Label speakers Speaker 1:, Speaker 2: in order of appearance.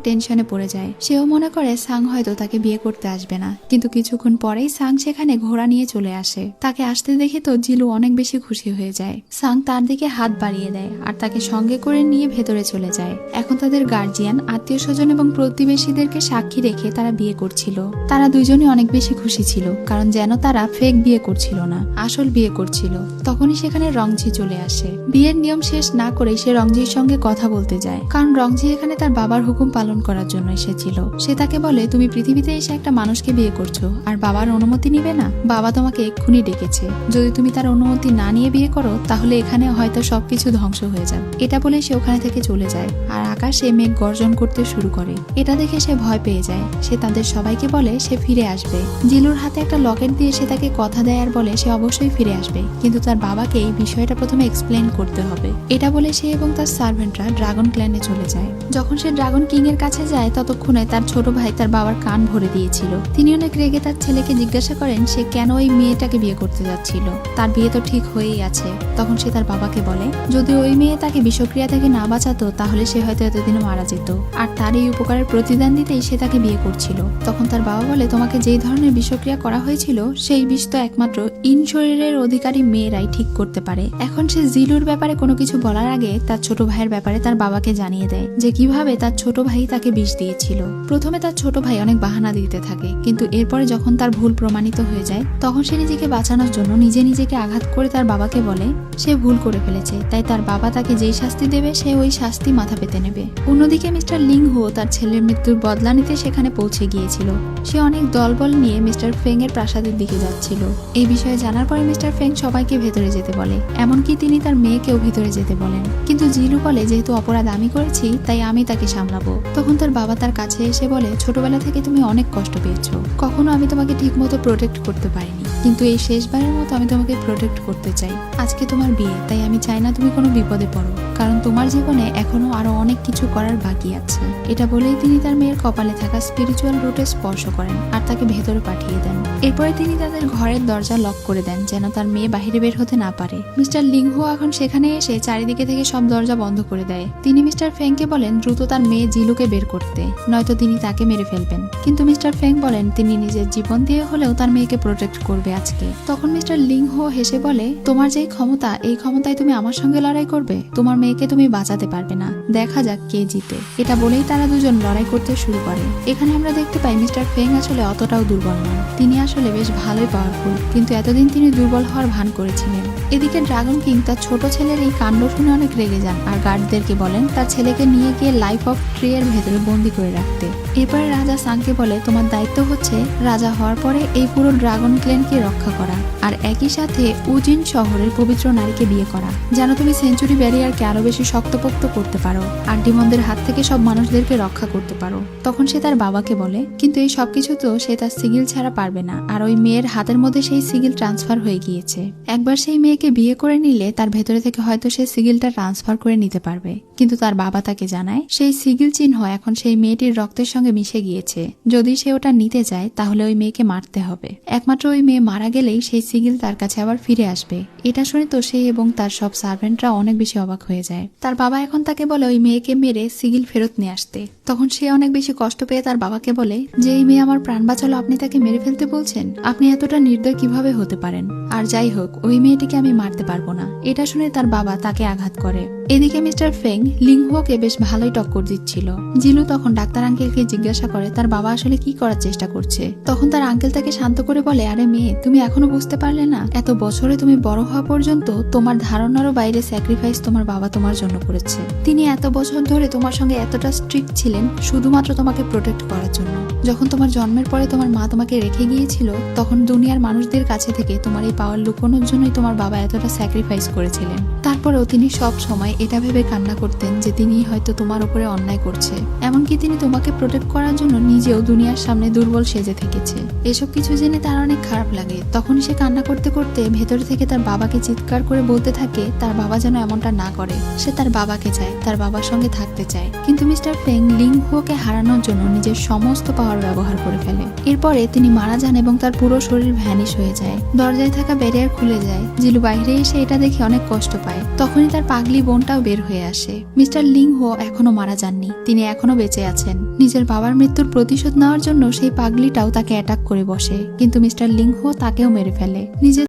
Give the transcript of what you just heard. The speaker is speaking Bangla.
Speaker 1: টেনশনে পড়ে যায়। সেও মনে করে সাং হয়তো তাকে বিয়ে করতে আসবে না, কিন্তু কিছুক্ষণ পরেই সাং সেখানে ঘোড়া নিয়ে চলে আসে। তাকে আসতে দেখে তো জিলু অনেক বেশি খুশি হয়ে যায়। সাং তার দিকে হাত বাড়িয়ে দেয় আর তাকে সঙ্গে করে নিয়ে ভেতরে চলে যায়। এখন তাদের গার্জিয়ান, আত্মীয় স্বজন এবং প্রতিবেশীদেরকে সাক্ষী রেখে তারা বিয়ে করছিল। তারা দুজনই অনেক বেশি খুশি ছিল, কারণ যেন তারা ফেক বিয়ে করছিল না, আসল বিয়ে করছিল। তখনই সেখানে রংঝি চলে আসে। বিয়ের নিয়ম শেষ না করে সে রংঝির সঙ্গে কথা বলতে যায়, কারণ রংঝি এখানে তার বাবার হুকুম পালন করার জন্য এসেছিল। সে তাকে বলে, তুমি পৃথিবীতে এসে একটা মানুষকে বিয়ে করছো আর বাবার অনুমতি নিবে না? বাবা তোমাকে এক্ষুনি ডেকেছে, যদি তুমি তার অনুমতি না নিয়ে বিয়ে করো তাহলে এখানে হয়তো সবকিছু ধ্বংস হয়ে যাবে। এটা বলে সে ওখানে থেকে চলে যায় আর আকাশে মেঘ গর্জন করতে শুরু করে। এটা দেখে সে ভয় পেয়ে যায়। সে তাদের সবাইকে বলে সে ফিরে আসবে। জিলুর হাতে একটা লকেট দিয়ে সে তাকে কথা দেয় আর বলে সে অবশ্যই ফিরে আসবে, কিন্তু তার বাবাকে এই বিষয়টা প্রথমে এক্সপ্লেন করতে হবে। এটা বলে সে এবং তার সার্ভেন্টরা ড্রাগন ক্ল্যানে চলে যায়। যখন সে ড্রাগন কিং এর কাছে যায় ততক্ষণে তার ছোট ভাই তার বাবার কান ভরে দিয়েছিল। তিনি অনেক রেগে তার ছেলেকে জিজ্ঞাসা করেন সে কেন ওই মেয়েটাকে বিয়ে করতে যাচ্ছিল, তার বিয়ে তো ঠিক হয়েই আছে। তখন সে তার বাবাকে বলে যদি ওই মেয়ে তাকে বিষক্রিয়া থেকে না বাঁচাতো তাহলে সে হয়তো এতদিনে মারা যেত, আর তার এই উপকারের প্রতিদান দিতেই সে তাকে বিয়ে করছিল। তখন তার বাবা বলে তোমাকে যেই ধরনের বিষক্রিয়া করা হয়েছিল সেই বিষ তো একমাত্র ইন শরীরের অধিকারী মেয়েরাই ঠিক করতে পারে। এখন সে জিলুর ব্যাপারে কোনো কিছু বলার আগে তার ছোট ভাইয়ের ব্যাপারে তার বাবাকে জানিয়ে দেয় যে কিভাবে তার ছোট ভাই তাকে বিষ দিয়েছিল। প্রথমে তার ছোট ভাই অনেক বাহানা দিতে থাকে, কিন্তু এরপরে যখন তার ভুল প্রমাণিত হয়ে যায় তখন সে নিজেকে বাঁচানোর জন্য নিজেকে আঘাত করে তার বাবাকে বলে সে ভুল করে ফেলেছে, তাই তার বাবা তাকে যেই শাস্তি দেবে সে ওই শাস্তি মাথা পেতে নেবে। অন্যদিকে মিস্টার লিংহো তার ছেলের মৃত্যুর বদলা নিতে সেখানে পৌঁছে গিয়েছিল। সে অনেক দলবল নিয়ে মিস্টার ফেং এর প্রাসাদের দিকে যাচ্ছিল। এই বিষয়ে জানার পরে মিস্টার ফেং সবাইকে ভেতরে যেতে বলে, এমনকি তিনি তার মেয়েকেও ভিতরে যেতে বলেন। কিন্তু জিলু বলে যেহেতু অপরাধ আমি করেছি তাই আমি তাকে সামলাবো। তখন তার বাবা তার কাছে এসে বলে ছোটবেলা থেকে তুমি অনেক কষ্ট পেয়েছো, কখনো আমি তোমাকে ঠিক মতো প্রোটেক্ট করতে পারিনি, কিন্তু এই শেষবারের মতো আমি তোমাকে প্রোটেক্ট করতে চাই। আজকে তোমার বিয়ে, তাই আমি চাই না তুমি কোনো বিপদে পড়ো, কারণ তোমার জীবনে এখনো আরো অনেক কিছু করার বাকি আছে। এটা বলেই তিনি তার মেয়ের কপালে থাকা স্পিরিচুয়াল রুটে স্পর্শ করেন আর তাকে ভেতরে পাঠিয়ে দেন। এরপরে তিনি তাদের ঘরের দরজা লক করে দেন যেন তার মেয়ে বাহিরে বের হতে না পারে। মিস্টার লিংহো এখন সেখানে এসে চারিদিকে থেকে সব দরজা বন্ধ করে দেয়। তিনি মিস্টার ফেংকে বলেন দ্রুত তার মেয়ে জিলুকে বের করতে, নয়তো তিনি তাকে মেরে ফেলবেন। কিন্তু মিস্টার ফেং বলেন তিনি নিজের জীবন দিয়ে হলেও তার মেয়েকে প্রোটেক্ট করবে আজকে। তখন মিস্টার লিংহো হেসে বলে তোমার যেই ক্ষমতা, এই ক্ষমতায় তুমি আমার সঙ্গে লড়াই করবে? তোমার মেয়েকে তুমি বাঁচাতে পারবে না, দেখা যাক কে জিতে। এটা বলেই তারা দুজন লড়াই করতে শুরু করে। এখানে আমরা দেখতে পাই মিস্টার ফেং আসলে অতটাও দুর্বল নন, তিনি আসলে বেশ ভালোই পাওয়ারফুল, কিন্তু এতদিন তিনি দুর্বল হওয়ার ভান করেছিলেন। এদিকে ড্রাগন কিং তার ছোট ছেলের এই কাণ্ড শুনে অনেক রেগে যান আর গার্ডদেরকে বলেন তার ছেলেকে নিয়ে গিয়ে লাইফ অফ ট্রি এর ভেতরে বন্দি করে রাখতে। এরপরে রাজা সাংকে বলে তোমার দায়িত্ব হচ্ছে রাজা হওয়ার পরে এই পুরো ড্রাগন ক্ল্যানকে রক্ষা করা আর একই সাথে উজিন শহরের পবিত্র নারীকে বিয়ে করা, যেন তুমি সেঞ্চুরি ব্যারিয়ারকে আরো বেশি শক্তপোক্ত করতে পারো আর ডিমনদের হাত থেকে সব মানুষদেরকে রক্ষা করতে পারো। তখন সে তার বাবাকে বলে কিন্তু এই সবকিছু তো সে তার সিগিল ছাড়া পারবে না, আর ওই মেয়ের হাতের মধ্যে সেই সিগিল ট্রান্সফার হয়ে গিয়েছে। একবার সেই মেয়েকে বিয়ে করে নিলে তার ভেতরে থেকে হয়তো সে সিগিলটা ট্রান্সফার করে নিতে পারবে, কিন্তু তার বাবা তাকে জানায় সেই সিগিল চিহ্ন এখন সেই মেয়েটির রক্তের সঙ্গে মিশে গিয়েছে। যদি সে ওটা নিতে যায় তাহলে ওই মেয়েকে মারতে হবে, একমাত্র ওই মেয়ে মারা গেলেই সেই সিগিল তার কাছে আবার ফিরে আসবে। এটা শুনে তো সে এবং তার সব সার্ভেন্টরা অনেক বেশি অবাক হয়ে যায়। তার বাবা এখন তাকে বলে ওই মেয়েকে মেরে সিগিল ফেরত নিয়ে আসতে। তখন সে অনেক বেশি কষ্ট পেয়ে তার বাবাকে বলে যে এই মেয়ে আমার প্রাণ বাঁচালো, আপনি তাকে মেরে ফেলতে বলছেন? আপনি এতটা নির্দয় কিভাবে হতে পারেন? আর যাই হোক ওই মেয়েটিকে আমি মারতে পারবো না। এটা শুনে তার বাবা তাকে আঘাত করে। এদিকে মিস্টার ফেং লিংহোকে বেশ ভালোই টক্কর দিচ্ছিল। জিলু তখন ডাক্তার আঙ্কেলকে জিজ্ঞাসা করে তার বাবা আসলে কি করার চেষ্টা করছে। তখন তার আঙ্কেল তাকে শান্ত করে বলে আরে মেয়ে, তুমি এখনো বুঝতে পারলে না? এত বছরে তুমি বড় হওয়া পর্যন্ত তোমার ধারণারও বাইরে স্যাক্রিফাইস তোমার বাবা তোমার জন্য করেছে। তিনি এত বছর ধরে তোমার সঙ্গে এতটা স্ট্রিক্ট ছিলেন শুধুমাত্র তোমাকে প্রোটেক্ট করার জন্য। যখন তোমার জন্মের পরে তোমার মা তোমাকে রেখে গিয়েছিল তখন দুনিয়ার মানুষদের কাছে থেকে তোমার এই পাওয়ার লুকোনোর জন্যই তোমার বাবা এতটা স্যাক্রিফাইস করেছিলেন। তারপরেও তিনি সব সময় এটা ভেবে কান্না করতেন যে তিনি হয়তো তোমার উপরে অন্যায় করছে, এমনকি তিনি তোমাকে প্রোটেক্ট করার জন্য নিজেও দুনিয়ার সামনে দুর্বল সেজে থেকেছে। এসব কিছু জেনে তার অনেক খারাপ লাগে। তখন সে কান্না করতে করতে ভেতর থেকে তার বাবাকে চিৎকার করে বলতে থাকে তার বাবা যেন এমনটা না করে। সে তার বাবাকে চায়, তার বাবার সঙ্গে থাকতে চায়, কিন্তু মিস্টার ফেং লিংহোকে হারানোর জন্য নিজের সমস্ত পাওয়ার ব্যবহার করে ফেলে। এরপরে তিনি মারা যান এবং তার পুরো শরীর ভ্যানিশ হয়ে যায়। দরজায় থাকা ব্যারিয়ার খুলে যায়। জিলু বাইরে এসে এটা দেখে অনেক কষ্ট পায়। তখনই তার পাগলি বোন পিস্তলটাও বের হয়ে আসে। মিস্টার লিংহো এখনো মারা যাননি, তিনি এখনো বেঁচে আছেন। নিজের বাবার মৃত্যুর প্রতিশোধ নেওয়ার জন্য সেই পাগলিটাও তাকে অ্যাটাক করে বসে, কিন্তু মিস্টার লিংহো তাকেও মেরে ফেলে। নিজের